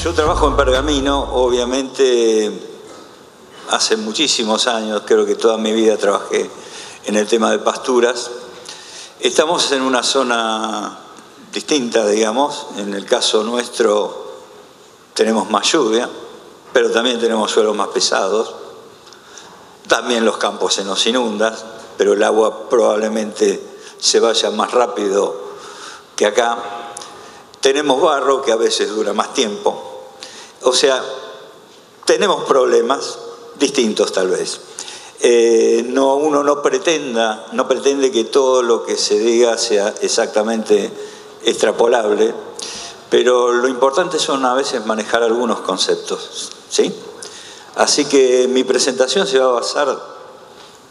Yo trabajo en Pergamino, obviamente hace muchísimos años, creo que toda mi vida trabajé en el tema de pasturas. Estamos en una zona distinta, digamos. En el caso nuestro tenemos más lluvia, pero también tenemos suelos más pesados. También los campos se nos inundan, pero el agua probablemente se vaya más rápido que acá. Tenemos barro que a veces dura más tiempo. O sea, tenemos problemas distintos tal vez. Uno no pretende que todo lo que se diga sea exactamente extrapolable, pero lo importante son a veces manejar algunos conceptos, ¿sí? Así que mi presentación se va a basar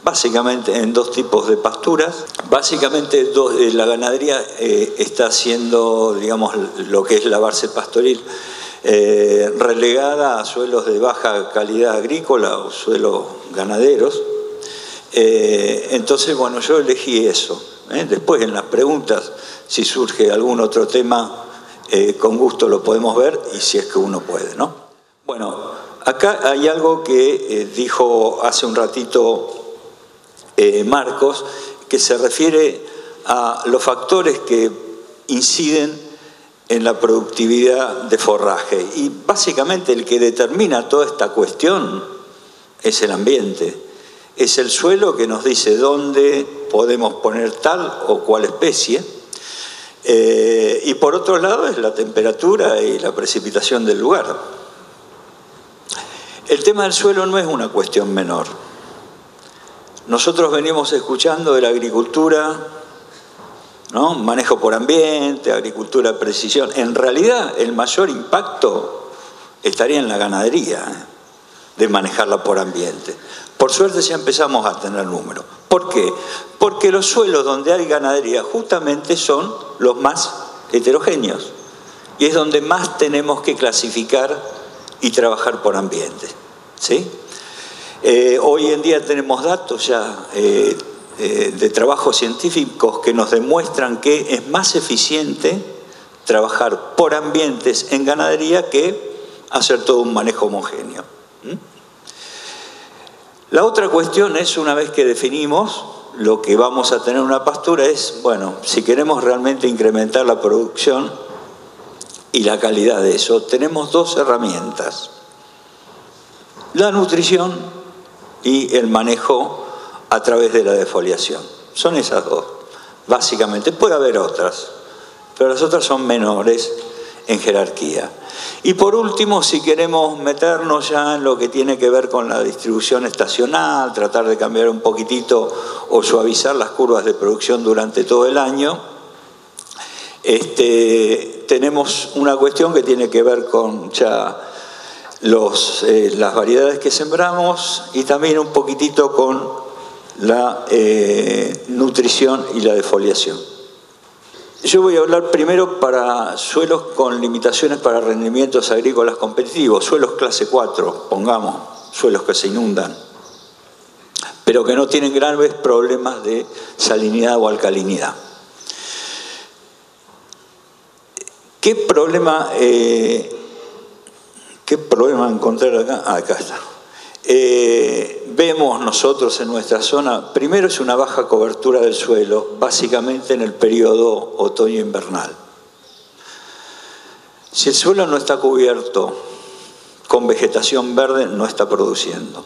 básicamente en dos tipos de pasturas. Básicamente la ganadería está haciendo, digamos, lo que es la base pastoril, relegada a suelos de baja calidad agrícola o suelos ganaderos. Entonces, bueno, yo elegí eso. Después en las preguntas, si surge algún otro tema, con gusto lo podemos ver y si es que uno puede, ¿no? Bueno, acá hay algo que dijo hace un ratito Marcos, que se refiere a los factores que inciden en la productividad de forraje. Y básicamente el que determina toda esta cuestión es el ambiente. Es el suelo que nos dice dónde podemos poner tal o cual especie. Y por otro lado es la temperatura y la precipitación del lugar. El tema del suelo no es una cuestión menor. Nosotros venimos escuchando de la agricultura, ¿no? Manejo por ambiente, agricultura de precisión. En realidad el mayor impacto estaría en la ganadería, de manejarla por ambiente. Por suerte ya empezamos a tener números. ¿Por qué? Porque los suelos donde hay ganadería justamente son los más heterogéneos y es donde más tenemos que clasificar y trabajar por ambiente, ¿sí? Hoy en día tenemos datos ya de trabajos científicos que nos demuestran que es más eficiente trabajar por ambientes en ganadería que hacer todo un manejo homogéneo. La otra cuestión es, una vez que definimos lo que vamos a tener en una pastura, es, bueno, si queremos realmente incrementar la producción y la calidad de eso, tenemos dos herramientas: la nutrición y el manejo a través de la defoliación. Son esas dos, básicamente. Puede haber otras, pero las otras son menores en jerarquía. Y por último, si queremos meternos ya en lo que tiene que ver con la distribución estacional, tratar de cambiar un poquitito o suavizar las curvas de producción durante todo el año, tenemos una cuestión que tiene que ver con ya las variedades que sembramos y también un poquitito con la nutrición y la defoliación. Yo voy a hablar primero para suelos con limitaciones para rendimientos agrícolas competitivos, suelos clase 4, pongamos, suelos que se inundan, pero que no tienen graves problemas de salinidad o alcalinidad. ¿Qué problema encontrar acá? Acá está. Vemos nosotros en nuestra zona, primero es una baja cobertura del suelo, básicamente en el periodo otoño-invernal. Si el suelo no está cubierto con vegetación verde, no está produciendo.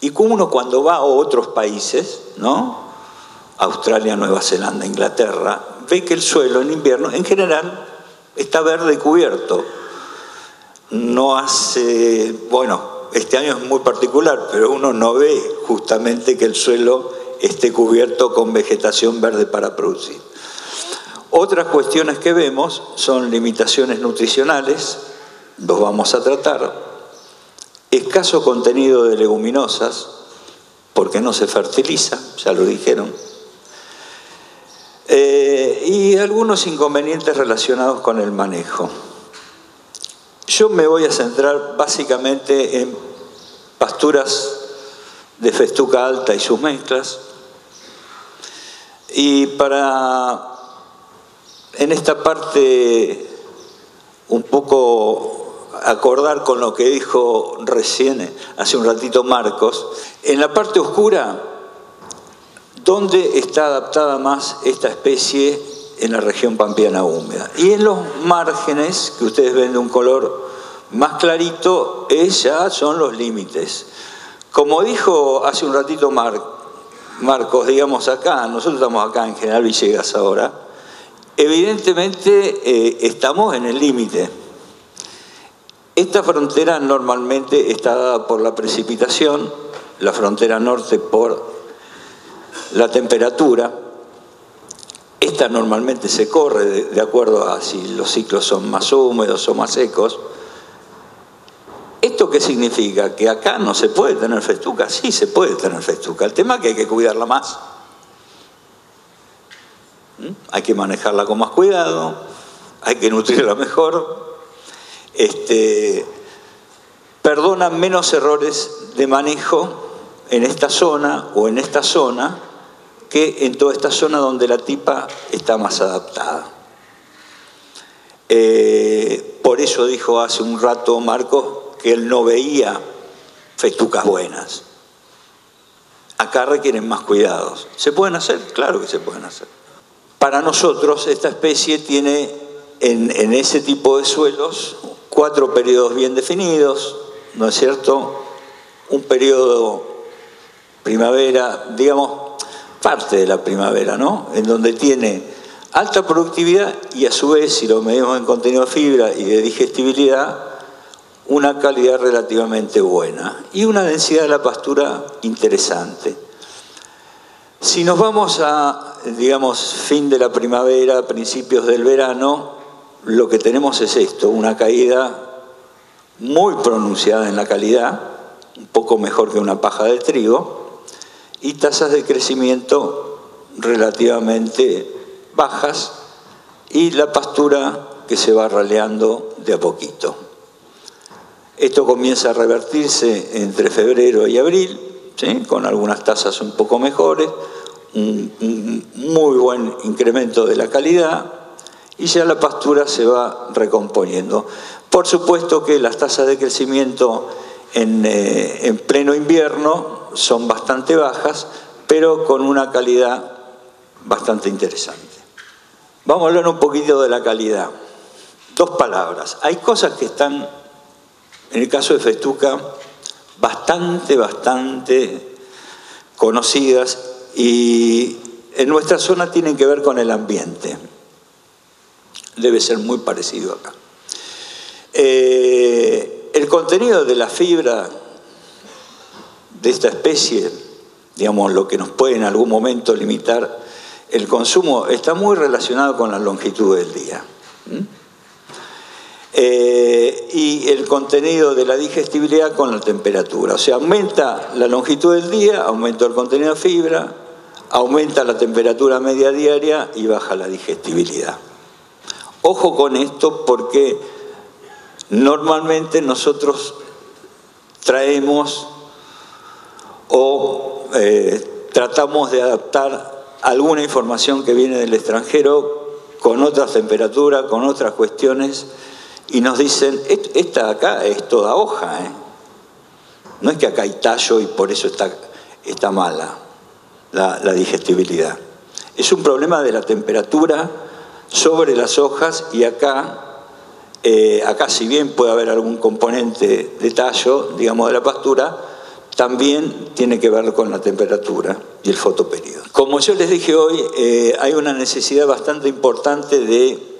Y uno cuando va a otros países, ¿no? Australia, Nueva Zelanda, Inglaterra, ve que el suelo en invierno, en general, está verde y cubierto. No hace, bueno, este año es muy particular, pero uno no ve justamente que el suelo esté cubierto con vegetación verde para producir. Otras cuestiones que vemos son limitaciones nutricionales, los vamos a tratar, escaso contenido de leguminosas, porque no se fertiliza, ya lo dijeron, y algunos inconvenientes relacionados con el manejo. Yo me voy a centrar básicamente en pasturas de festuca alta y sus mezclas. Y en esta parte un poco acordar con lo que dijo recién, hace un ratito Marcos. En la parte oscura, ¿dónde está adaptada más esta especie? En la región pampeana húmeda. Y en los márgenes, que ustedes ven de un color más clarito, ya son los límites. Como dijo hace un ratito Marcos, digamos acá, nosotros estamos acá en General Villegas ahora, evidentemente estamos en el límite. Esta frontera normalmente está dada por la precipitación, la frontera norte por la temperatura. Esta normalmente se corre de acuerdo a si los ciclos son más húmedos o más secos. ¿Esto qué significa? ¿Que acá no se puede tener festuca? Sí, se puede tener festuca. El tema es que hay que cuidarla más. Hay que manejarla con más cuidado, hay que nutrirla mejor. Perdonan menos errores de manejo en esta zona o en esta zona que en toda esta zona donde la tipa está más adaptada. Por eso dijo hace un rato Marcos que él no veía festucas buenas. Acá requieren más cuidados. ¿Se pueden hacer? Claro que se pueden hacer. Para nosotros esta especie tiene en ese tipo de suelos 4 periodos bien definidos, ¿no es cierto? Un periodo primavera, digamos, parte de la primavera, ¿no? En donde tiene alta productividad y a su vez, si lo medimos en contenido de fibra y de digestibilidad, una calidad relativamente buena y una densidad de la pastura interesante. Si nos vamos a, digamos, fin de la primavera, principios del verano, lo que tenemos es esto, una caída muy pronunciada en la calidad, un poco mejor que una paja de trigo, y tasas de crecimiento relativamente bajas y la pastura que se va raleando de a poquito. Esto comienza a revertirse entre febrero y abril, ¿sí? Con algunas tasas un poco mejores, un muy buen incremento de la calidad y ya la pastura se va recomponiendo. Por supuesto que las tasas de crecimiento en pleno invierno son bastante bajas, pero con una calidad bastante interesante. Vamos a hablar un poquito de la calidad. 2 palabras. Hay cosas que están, en el caso de festuca, bastante conocidas y en nuestra zona tienen que ver con el ambiente. Debe ser muy parecido acá. El contenido de la fibra de esta especie, digamos, lo que nos puede en algún momento limitar el consumo, está muy relacionado con la longitud del día. Y el contenido de la digestibilidad con la temperatura. O sea, aumenta la longitud del día, aumenta el contenido de fibra, aumenta la temperatura media diaria y baja la digestibilidad. Ojo con esto porque normalmente nosotros traemos o tratamos de adaptar alguna información que viene del extranjero con otras temperaturas, con otras cuestiones, y nos dicen, esta acá es toda hoja, ¿eh? No es que acá hay tallo y por eso está mala la digestibilidad. Es un problema de la temperatura sobre las hojas y acá si bien puede haber algún componente de tallo, digamos de la pastura, también tiene que ver con la temperatura y el fotoperíodo. Como yo les dije hoy, hay una necesidad bastante importante de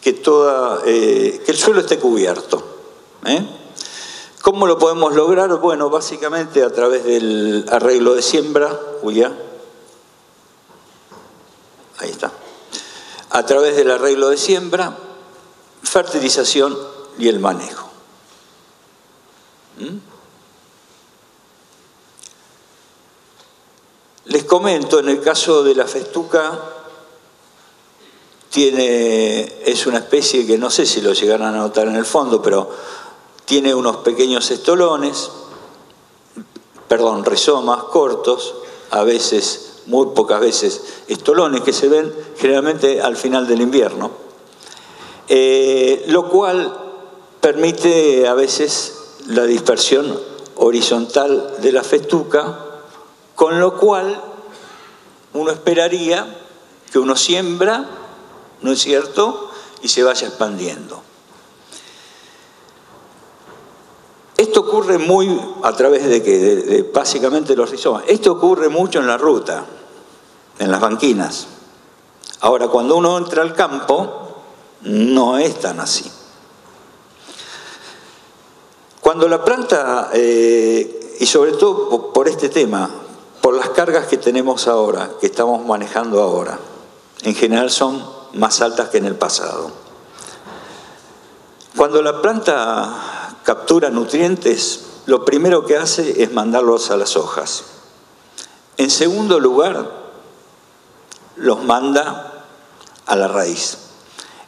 que el suelo esté cubierto. ¿Cómo lo podemos lograr? Bueno, básicamente a través del arreglo de siembra. Ahí está. A través del arreglo de siembra, fertilización y el manejo. Les comento, en el caso de la festuca, es una especie que no sé si lo llegarán a notar en el fondo, pero tiene unos pequeños estolones, rizomas cortos, a veces, muy pocas veces, estolones que se ven generalmente al final del invierno, lo cual permite a veces la dispersión horizontal de la festuca, con lo cual uno esperaría que uno siembra, ¿no es cierto?, y se vaya expandiendo. Esto ocurre muy a través de básicamente los rizomas. Esto ocurre mucho en la ruta, en las banquinas. Ahora, cuando uno entra al campo, no es tan así. Cuando la planta, y sobre todo por este tema, por las cargas que tenemos ahora, que estamos manejando ahora, en general son más altas que en el pasado. Cuando la planta captura nutrientes, lo primero que hace es mandarlos a las hojas. En segundo lugar, los manda a la raíz.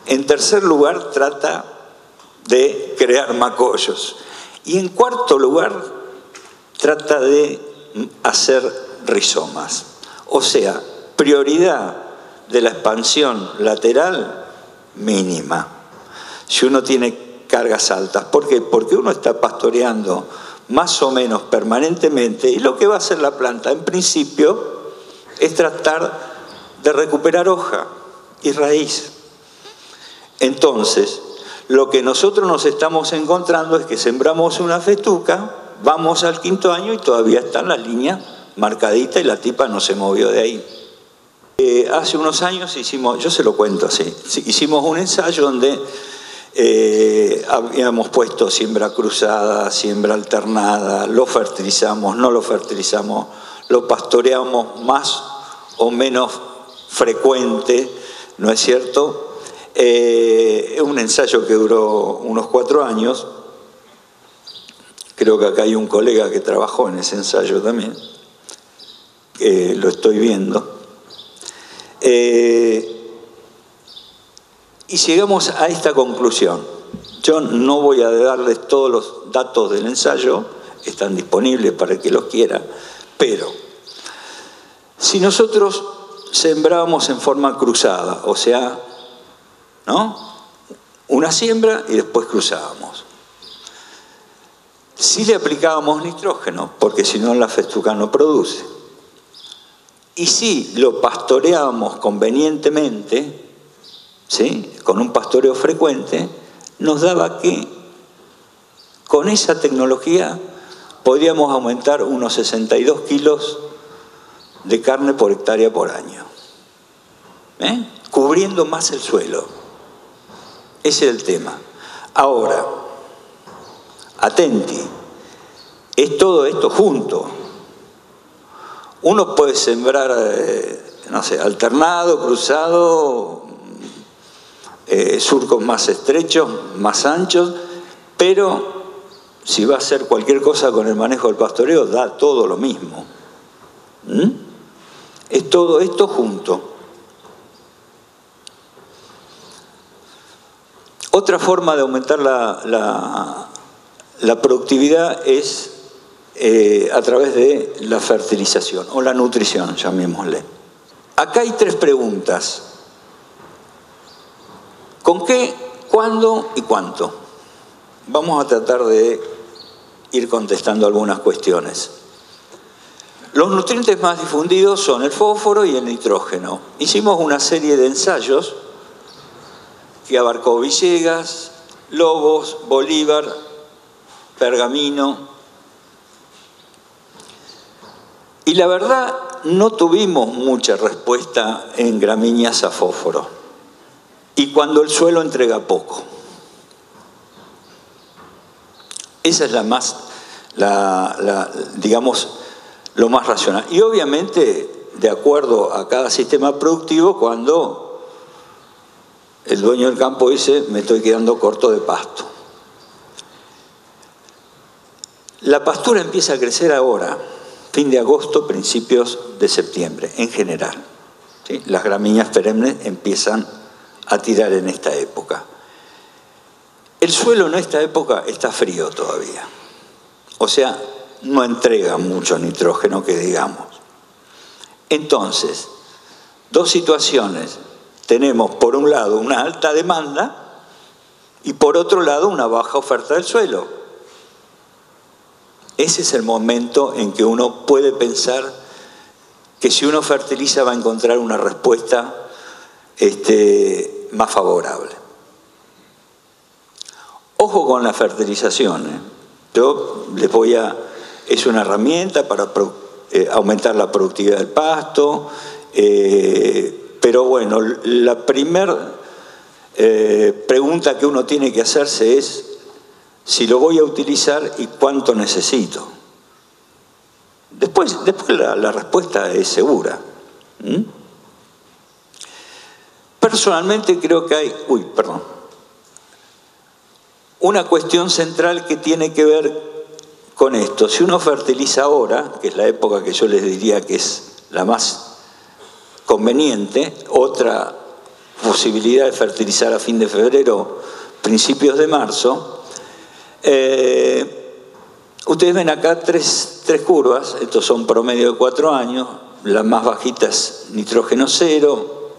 En tercer lugar, trata de crear macollos. Y en cuarto lugar, trata de hacer rizomas. O sea, prioridad de la expansión lateral mínima. Si uno tiene cargas altas. ¿Por qué? Porque uno está pastoreando más o menos permanentemente y lo que va a hacer la planta, en principio, es tratar de recuperar hoja y raíz. Entonces, lo que nosotros nos estamos encontrando es que sembramos una festuca, vamos al quinto año y todavía está en la línea marcadita y la tipa no se movió de ahí. Hace unos años hicimos, yo se lo cuento así, hicimos un ensayo donde habíamos puesto siembra cruzada, siembra alternada, lo fertilizamos, no lo fertilizamos, lo pastoreamos más o menos frecuente, ¿no es cierto? Es un ensayo que duró unos 4 años. Creo que acá hay un colega que trabajó en ese ensayo también, lo estoy viendo. Y llegamos a esta conclusión. Yo no voy a darles todos los datos del ensayo, están disponibles para el que los quiera, pero si nosotros sembrábamos en forma cruzada, o sea, ¿no?, una siembra y después cruzábamos. Si le aplicábamos nitrógeno, porque si no la festuca no produce. Y si lo pastoreábamos convenientemente, ¿sí?, con un pastoreo frecuente, nos daba que con esa tecnología podíamos aumentar unos 62 kilos de carne por hectárea por año, cubriendo más el suelo. Ese es el tema. Ahora, atenti, es todo esto junto. Uno puede sembrar, no sé, alternado, cruzado, surcos más estrechos, más anchos, pero si va a hacer cualquier cosa con el manejo del pastoreo, da todo lo mismo. Es todo esto junto. Otra forma de aumentar la productividad es a través de la fertilización o la nutrición, llamémosle. Acá hay 3 preguntas. ¿Con qué, cuándo y cuánto? Vamos a tratar de ir contestando algunas cuestiones. Los nutrientes más difundidos son el fósforo y el nitrógeno. Hicimos una serie de ensayos que abarcó Villegas, Lobos, Bolívar, Pergamino. Y la verdad, no tuvimos mucha respuesta en gramíneas a fósforo. Y cuando el suelo entrega poco. Esa es digamos, lo más racional. Y obviamente, de acuerdo a cada sistema productivo, cuando el dueño del campo dice, me estoy quedando corto de pasto. La pastura empieza a crecer ahora, fin de agosto, principios de septiembre, en general. ¿Sí? Las gramíneas perennes empiezan a tirar en esta época. El suelo en esta época está frío todavía. O sea, no entrega mucho nitrógeno que digamos. Entonces, 2 situaciones. Tenemos, por un lado, una alta demanda y por otro lado una baja oferta del suelo. Ese es el momento en que uno puede pensar que si uno fertiliza va a encontrar una respuesta más favorable. Ojo con la fertilización. Yo les voy a... Es una herramienta para aumentar la productividad del pasto, pero bueno, la primera pregunta que uno tiene que hacerse es si lo voy a utilizar y cuánto necesito. Después la respuesta es segura. Personalmente creo que hay... Una cuestión central que tiene que ver con esto. Si uno fertiliza ahora, que es la época que yo les diría que es la más conveniente, otra posibilidad de fertilizar a fin de febrero, principios de marzo, ustedes ven acá tres curvas, estos son promedio de 4 años, la más bajita es nitrógeno 0,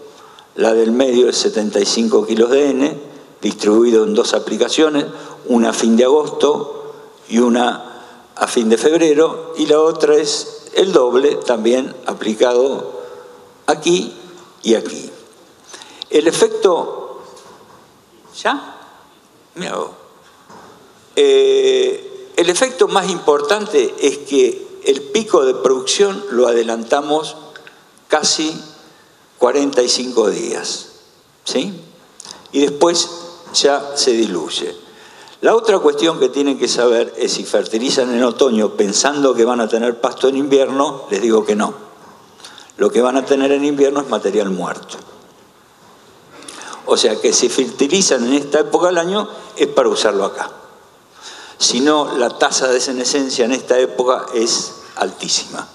la del medio es 75 kilos de N, distribuido en 2 aplicaciones, una a fin de agosto y una a fin de febrero, y la otra es el doble, también aplicado aquí y aquí. El efecto... ¿Ya? Mira vos. El efecto más importante es que el pico de producción lo adelantamos casi 45 días, ¿sí? Y después ya se diluye. La otra cuestión que tienen que saber es si fertilizan en otoño pensando que van a tener pasto en invierno, les digo que no. Lo que van a tener en invierno es material muerto. O sea que si fertilizan en esta época del año es para usarlo acá. Si no, la tasa de senescencia en esta época es altísima.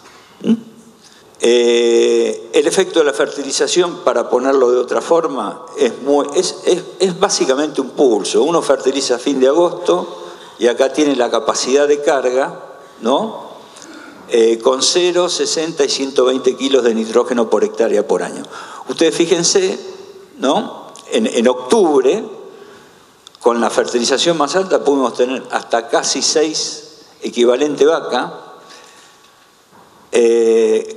El efecto de la fertilización, para ponerlo de otra forma, es básicamente un pulso. Uno fertiliza a fin de agosto y acá tiene la capacidad de carga, ¿no? Con 0, 60 y 120 kilos de nitrógeno por hectárea por año. Ustedes fíjense, ¿no? En octubre, con la fertilización más alta, pudimos tener hasta casi 6 equivalente vaca.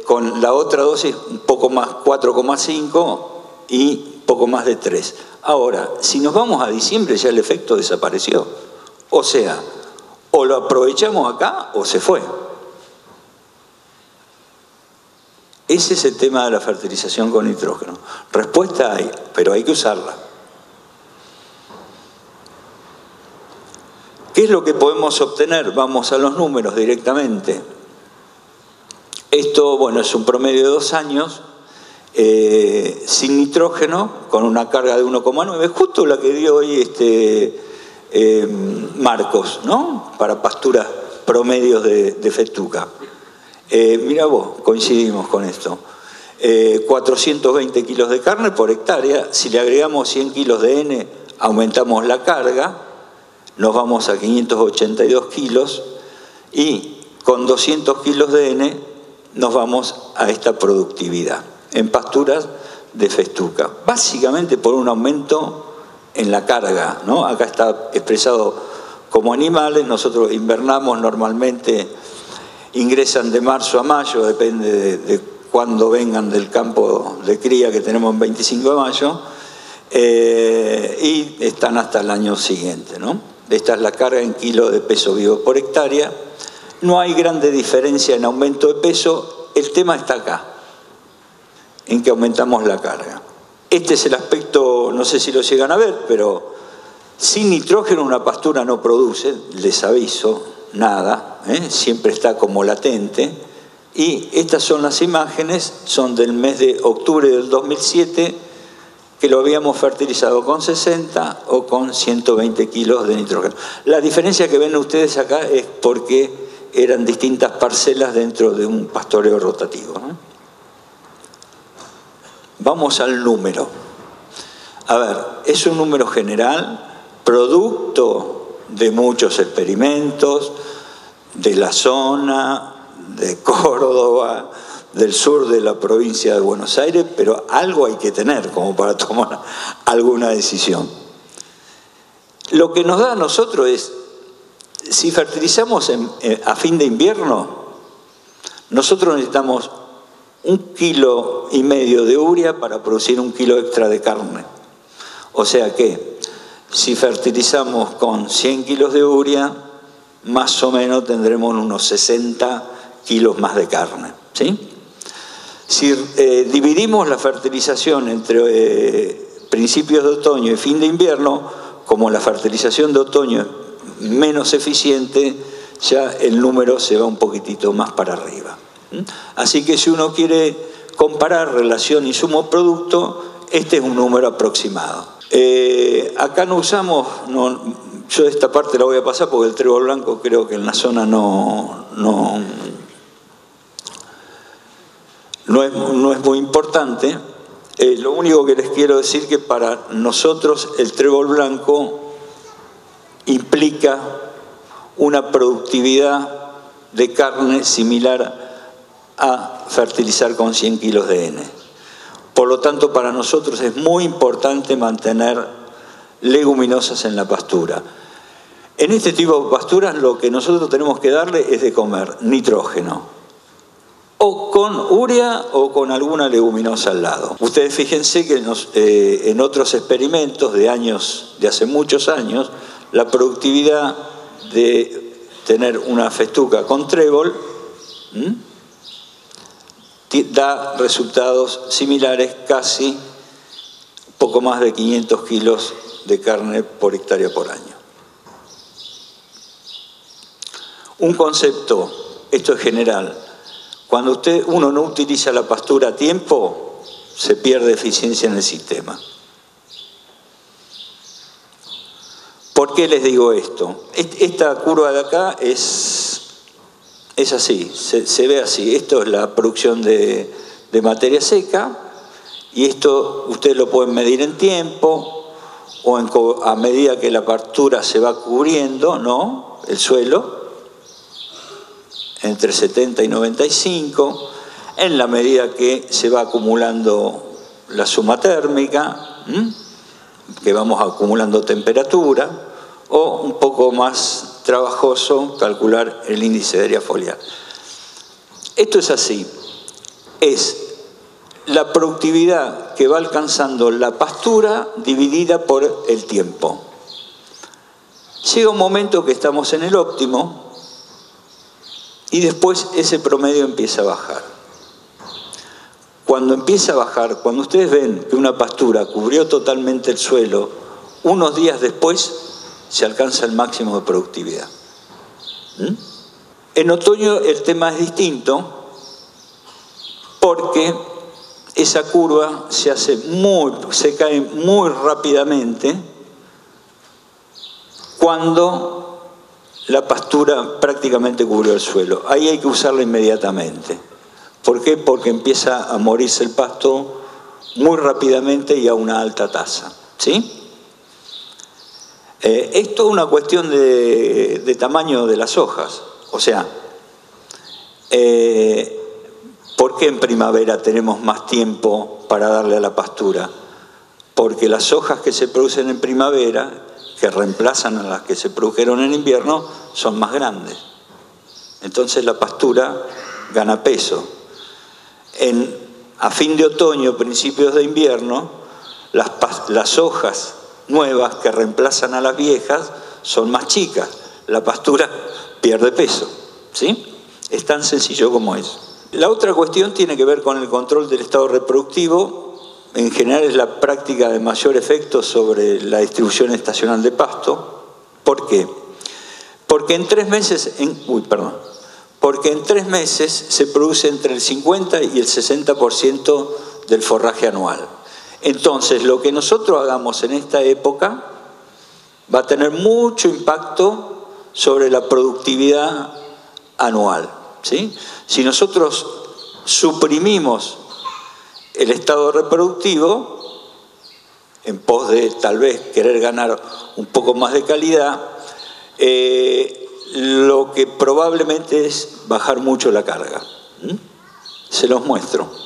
Con la otra dosis un poco más, 4,5 y poco más de 3. Ahora, si nos vamos a diciembre ya el efecto desapareció. O sea, o lo aprovechamos acá o se fue. Ese es el tema de la fertilización con nitrógeno. Respuesta hay, pero hay que usarla. ¿Qué es lo que podemos obtener? Vamos a los números directamente. Esto, bueno, es un promedio de 2 años, sin nitrógeno, con una carga de 1,9, justo la que dio hoy Marcos, ¿no? Para pasturas promedios de festuca. Mira vos, coincidimos con esto. 420 kilos de carne por hectárea. Si le agregamos 100 kilos de N, aumentamos la carga, nos vamos a 582 kilos y con 200 kilos de N nos vamos a esta productividad en pasturas de festuca, básicamente por un aumento en la carga, ¿no? Acá está expresado como animales, nosotros invernamos normalmente, ingresan de marzo a mayo, depende de cuándo vengan del campo de cría que tenemos en 25 de mayo, y están hasta el año siguiente, ¿no? Esta es la carga en kilo de peso vivo por hectárea. No hay grande diferencia en aumento de peso, el tema está acá, en que aumentamos la carga. Este es el aspecto, no sé si lo llegan a ver, pero sin nitrógeno una pastura no produce, les aviso, nada, siempre está como latente. Y estas son las imágenes, son del mes de octubre del 2007, que lo habíamos fertilizado con 60 o con 120 kilos de nitrógeno. La diferencia que ven ustedes acá es porque eran distintas parcelas dentro de un pastoreo rotativo, ¿no? Vamos al número. A ver, es un número general, producto de muchos experimentos, de la zona, de Córdoba, del sur de la provincia de Buenos Aires, pero algo hay que tener como para tomar alguna decisión. Lo que nos da a nosotros es, si fertilizamos a fin de invierno, nosotros necesitamos 1,5 kilos de urea para producir 1 kilo extra de carne. O sea que, si fertilizamos con 100 kilos de urea, más o menos tendremos unos 60 kilos más de carne, ¿sí? Si dividimos la fertilización entre principios de otoño y fin de invierno, como la fertilización de otoño es menos eficiente, ya el número se va un poquitito más para arriba. Así que si uno quiere comparar relación insumo-producto, este es un número aproximado. Acá no usamos, yo esta parte la voy a pasar porque el trébol blanco creo que en la zona no es muy importante. Lo único que les quiero decir que para nosotros el trébol blanco implica una productividad de carne similar a fertilizar con 100 kilos de N. Por lo tanto, para nosotros es muy importante mantener leguminosas en la pastura. En este tipo de pasturas lo que nosotros tenemos que darle es de comer nitrógeno, o con urea o con alguna leguminosa al lado. Ustedes fíjense que en otros experimentos de hace muchos años, la productividad de tener una festuca con trébol da resultados similares, casi poco más de 500 kilos de carne por hectárea por año. Un concepto, esto es general, cuando uno no utiliza la pastura a tiempo, se pierde eficiencia en el sistema. ¿Por qué les digo esto? Esta curva de acá es así, se ve así. Esto es la producción de materia seca, y esto ustedes lo pueden medir en tiempo o a medida que la pastura se va cubriendo, ¿no? El suelo, entre 70 y 95, en la medida que se va acumulando la suma térmica, que vamos acumulando temperatura, o un poco más trabajoso calcular el índice de área foliar. Esto es así, es la productividad que va alcanzando la pastura dividida por el tiempo. Llega un momento que estamos en el óptimo y después ese promedio empieza a bajar. Cuando empieza a bajar, cuando ustedes ven que una pastura cubrió totalmente el suelo, unos días después se alcanza el máximo de productividad. En otoño el tema es distinto, porque esa curva se cae muy rápidamente cuando la pastura prácticamente cubrió el suelo. Ahí hay que usarla inmediatamente. ¿Por qué? Porque empieza a morirse el pasto muy rápidamente y a una alta tasa, ¿sí? Esto es una cuestión de tamaño de las hojas. O sea, ¿por qué en primavera tenemos más tiempo para darle a la pastura? Porque las hojas que se producen en primavera, que reemplazan a las que se produjeron en invierno, son más grandes. Entonces la pastura gana peso. A fin de otoño, principios de invierno, las hojas nuevas que reemplazan a las viejas son más chicas. La pastura pierde peso, ¿sí? Es tan sencillo como eso. La otra cuestión tiene que ver con el control del estado reproductivo. En general es la práctica de mayor efecto sobre la distribución estacional de pasto. ¿Por qué? Porque en 3 meses, porque en 3 meses se produce entre el 50 y el 60% del forraje anual. Entonces, lo que nosotros hagamos en esta época va a tener mucho impacto sobre la productividad anual, ¿sí? Si nosotros suprimimos el estado reproductivo en pos de tal vez querer ganar un poco más de calidad, lo que probablemente es bajar mucho la carga. Se los muestro.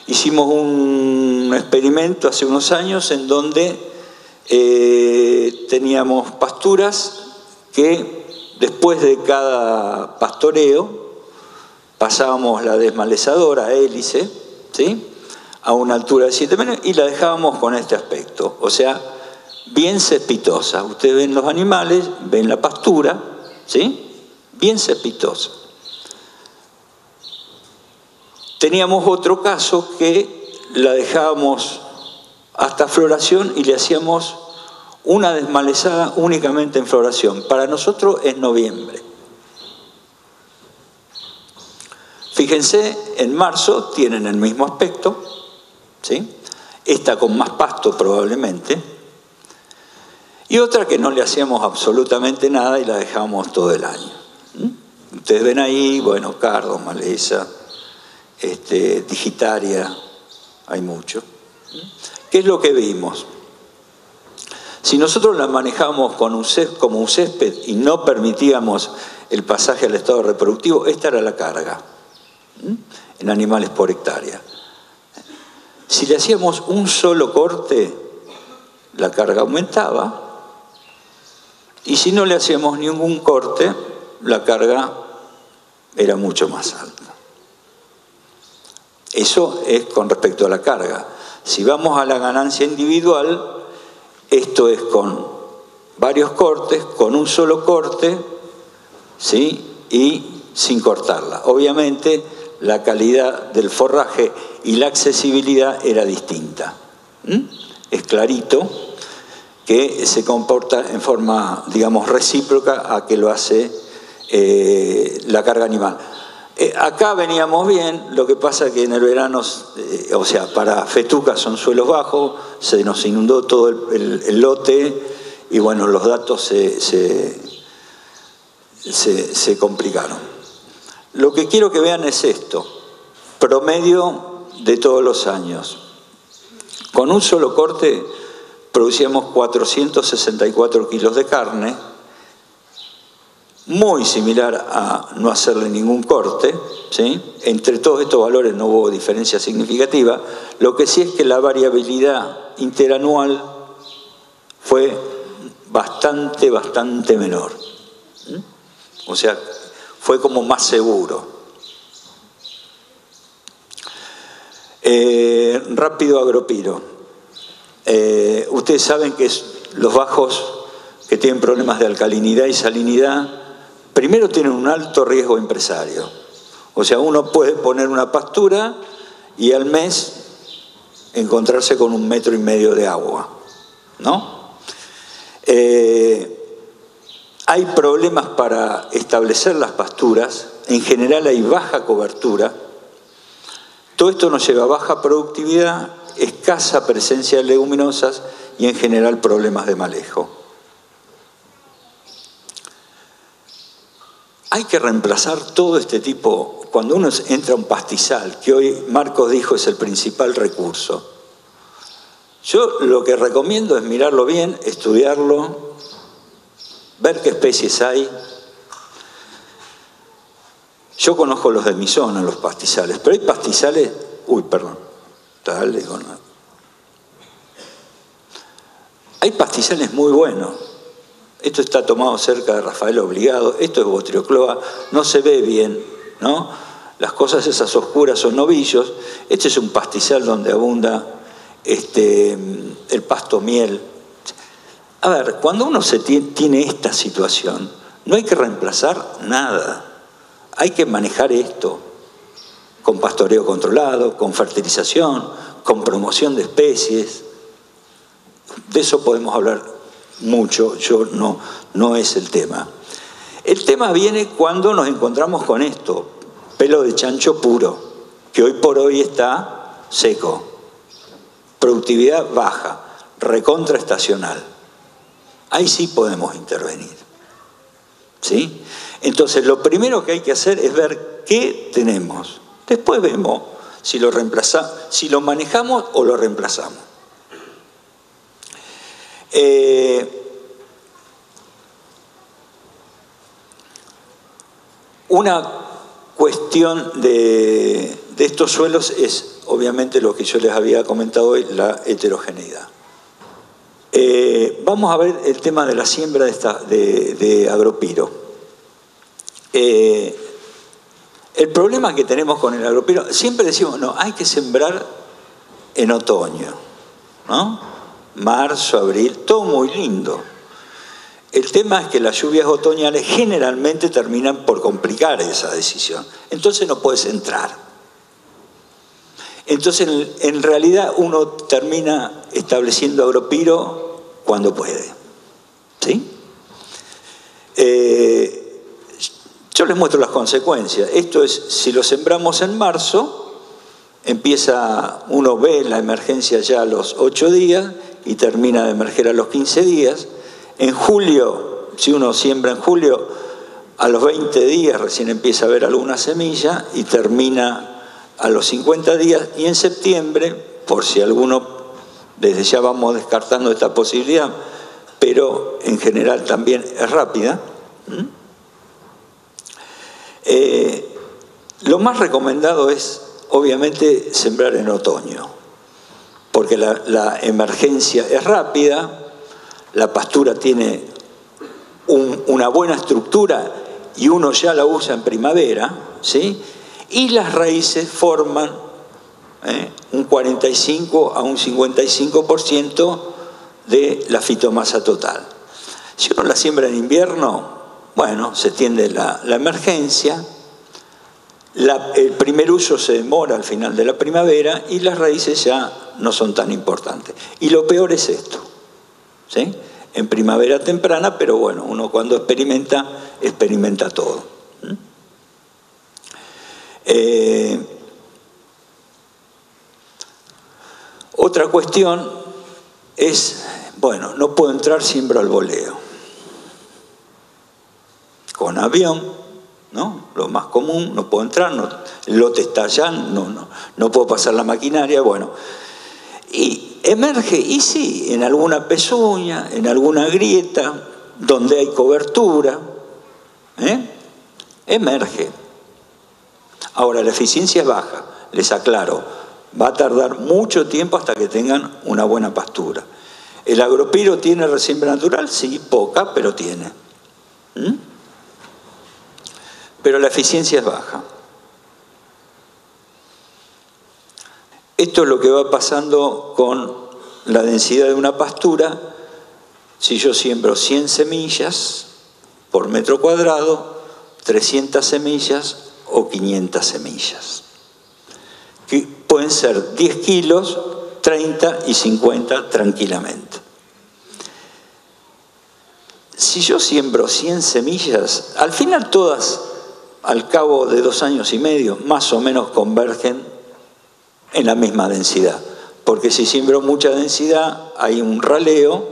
Hicimos un experimento hace unos años en donde teníamos pasturas que después de cada pastoreo pasábamos la desmalezadora hélice, ¿sí?, a una altura de 7 metros y la dejábamos con este aspecto, o sea, bien cespitosa. Ustedes ven los animales, ven la pastura, ¿sí?, bien cespitosa. Teníamos otro caso que la dejábamos hasta floración y le hacíamos una desmalezada únicamente en floración. Para nosotros es noviembre. Fíjense, en marzo tienen el mismo aspecto, ¿sí?, esta con más pasto probablemente, y otra que no le hacíamos absolutamente nada y la dejábamos todo el año. Ustedes ven ahí, bueno, cardo, maleza, digitaria, hay mucho. ¿Qué es lo que vimos? Si nosotros la manejamos como un césped y no permitíamos el pasaje al estado reproductivo, esta era la carga en animales por hectárea. Si le hacíamos un solo corte, la carga aumentaba, y si no le hacíamos ningún corte, la carga era mucho más alta. Eso es con respecto a la carga. Si vamos a la ganancia individual, esto es con varios cortes, con un solo corte, ¿sí?, y sin cortarla. Obviamente, la calidad del forraje y la accesibilidad era distinta. Es clarito que se comporta en forma, digamos, recíproca a que lo hace la carga animal. Acá veníamos bien, lo que pasa que en el verano, o sea, para Festuca son suelos bajos, se nos inundó todo el lote y bueno, los datos se complicaron. Lo que quiero que vean es esto, promedio de todos los años. Con un solo corte producíamos 464 kilos de carne, muy similar a no hacerle ningún corte, ¿sí? Entre todos estos valores no hubo diferencia significativa. Lo que sí es que la variabilidad interanual fue bastante menor. O sea, fue como más seguro. Rápido Agropiro. Ustedes saben que los bajos que tienen problemas de alcalinidad y salinidad, primero tienen un alto riesgo empresario. O sea, uno puede poner una pastura y al mes encontrarse con 1,5 metros de agua, ¿no? Hay problemas para establecer las pasturas, en general hay baja cobertura. Todo esto nos lleva a baja productividad, escasa presencia de leguminosas y en general problemas de manejo. Hay que reemplazar todo este tipo, cuando uno entra a un pastizal, que hoy Marcos dijo es el principal recurso. Yo lo que recomiendo es mirarlo bien, estudiarlo, ver qué especies hay. Yo conozco los de mi zona, los pastizales, pero hay pastizales... Hay pastizales muy buenos. Esto está tomado cerca de Rafael Obligado, esto es Botriocloa, no se ve bien, ¿no? Las cosas esas oscuras son novillos. Este es un pastizal donde abunda el pasto miel. A ver, cuando uno tiene esta situación, no hay que reemplazar nada. Hay que manejar esto con pastoreo controlado, con fertilización, con promoción de especies. De eso podemos hablar mucho, no es el tema. El tema viene cuando nos encontramos con esto, pelo de chancho puro, que hoy por hoy está seco, productividad baja, recontraestacional. Ahí sí podemos intervenir, ¿sí? Entonces, lo primero que hay que hacer es ver qué tenemos. Después vemos si lo manejamos o lo reemplazamos. Una cuestión de estos suelos es, obviamente, lo que yo les había comentado hoy, la heterogeneidad. Vamos a ver el tema de la siembra de agropiro. El problema que tenemos con el agropiro, siempre decimos, no, hay que sembrar en otoño, ¿no? Marzo, abril, todo muy lindo. El tema es que las lluvias otoñales generalmente terminan por complicar esa decisión. Entonces no puedes entrar. Entonces, en realidad, uno termina estableciendo agropiro cuando puede. ¿Sí? Yo les muestro las consecuencias. Esto es, si lo sembramos en marzo, uno ve la emergencia ya a los 8 días y termina de emerger a los 15 días. En julio, si uno siembra en julio, a los 20 días recién empieza a ver alguna semilla y termina a los 50 días. Y en septiembre, por si alguno, desde ya vamos descartando esta posibilidad, pero en general también es rápida. Lo más recomendado es, obviamente, sembrar en otoño, porque la emergencia es rápida, la pastura tiene una buena estructura y uno ya la usa en primavera, ¿sí? Y las raíces forman un 45 a un 55% de la fitomasa total. Si uno la siembra en invierno, bueno, se tiende la emergencia, el primer uso se demora al final de la primavera y las raíces ya no son tan importantes. Y lo peor es esto, ¿sí? En primavera temprana, pero bueno, uno cuando experimenta todo. Otra cuestión es, bueno, no puedo entrar, siembro al voleo. Con avión, ¿no? Lo más común, no puedo entrar, el lote está allá, no puedo pasar la maquinaria, bueno. Y emerge, y sí, en alguna pezuña, en alguna grieta, donde hay cobertura, emerge. Ahora, la eficiencia es baja, les aclaro, va a tardar mucho tiempo hasta que tengan una buena pastura. ¿El agropiro tiene resiembra natural? Sí, poca, pero tiene. Pero la eficiencia es baja. Esto es lo que va pasando con la densidad de una pastura. Si yo siembro 100 semillas por metro cuadrado, 300 semillas o 500 semillas. Que pueden ser 10 kilos, 30 y 50 tranquilamente. Si yo siembro 100 semillas, al final todas, al cabo de 2 años y medio, más o menos convergen en la misma densidad. Porque si siembro mucha densidad, hay un raleo,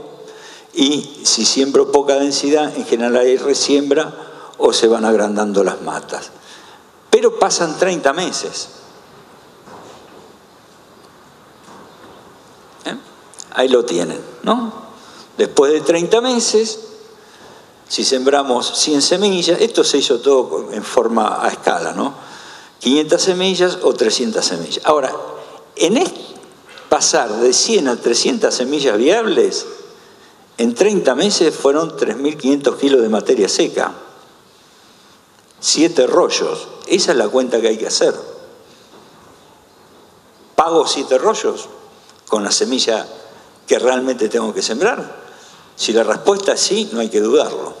y si siembro poca densidad, en general hay resiembra o se van agrandando las matas. Pero pasan 30 meses. Ahí lo tienen, ¿no? Después de 30 meses, si sembramos 100 semillas, esto se hizo todo en forma a escala, ¿no? 500 semillas o 300 semillas. Ahora, pasar de 100 a 300 semillas viables, en 30 meses fueron 3.500 kilos de materia seca. 7 rollos. Esa es la cuenta que hay que hacer. ¿Pago 7 rollos con la semilla que realmente tengo que sembrar? Si la respuesta es sí, no hay que dudarlo.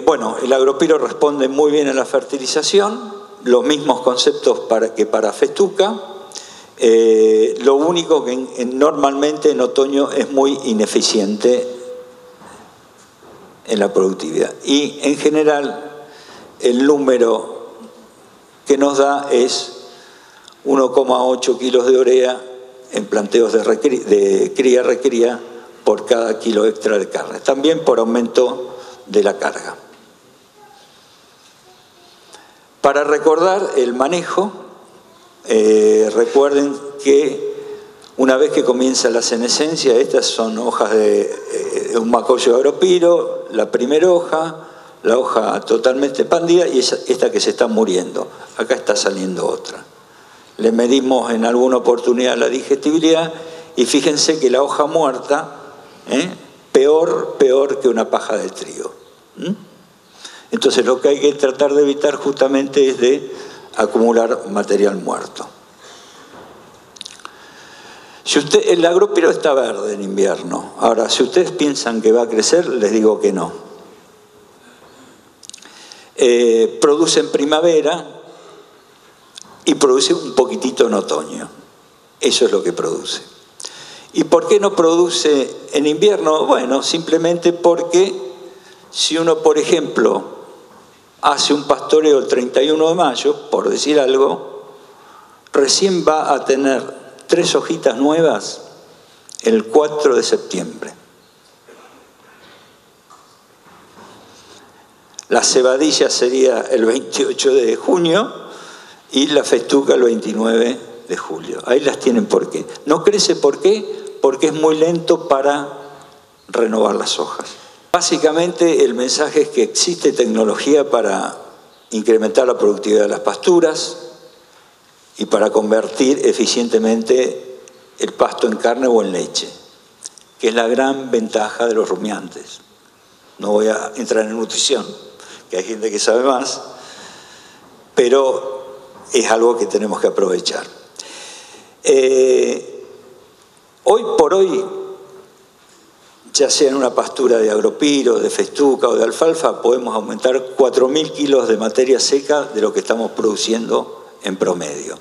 Bueno, el agropiro responde muy bien a la fertilización, los mismos conceptos que para festuca. Lo único que normalmente en otoño es muy ineficiente en la productividad. Y en general el número que nos da es 1,8 kilos de urea en planteos de cría-recría por cada kilo extra de carne, también por aumento de la carga. Para recordar el manejo, recuerden que una vez que comienza la senescencia, estas son hojas de un macollo de agropiro, la primera hoja, la hoja totalmente expandida y esta que se está muriendo. Acá está saliendo otra. Le medimos en alguna oportunidad la digestibilidad y fíjense que la hoja muerta peor que una paja de trigo. Entonces lo que hay que tratar de evitar justamente es de acumular material muerto. El agropiro está verde en invierno. Ahora, si ustedes piensan que va a crecer, les digo que no. Produce en primavera y produce un poquitito en otoño. Eso es lo que produce. ¿Y por qué no produce en invierno? Bueno, simplemente porque si uno, por ejemplo, hace un pastoreo el 31 de mayo, por decir algo, recién va a tener 3 hojitas nuevas el 4 de septiembre. La cebadilla sería el 28 de junio y la festuca el 29 de julio. Ahí las tienen. ¿Por qué? No crece, ¿por qué? Porque es muy lento para renovar las hojas. Básicamente el mensaje es que existe tecnología para incrementar la productividad de las pasturas y para convertir eficientemente el pasto en carne o en leche, que es la gran ventaja de los rumiantes. No voy a entrar en nutrición, que hay gente que sabe más, pero es algo que tenemos que aprovechar. Hoy por hoy, ya sea en una pastura de agropiro, de festuca o de alfalfa, podemos aumentar 4.000 kilos de materia seca de lo que estamos produciendo en promedio.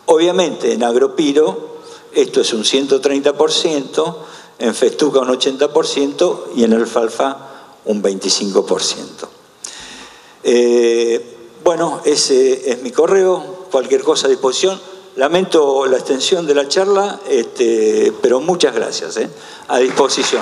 Obviamente en agropiro esto es un 130%, en festuca un 80% y en alfalfa un 25%. Bueno, ese es mi correo, cualquier cosa a disposición. Lamento la extensión de la charla, pero muchas gracias, a disposición.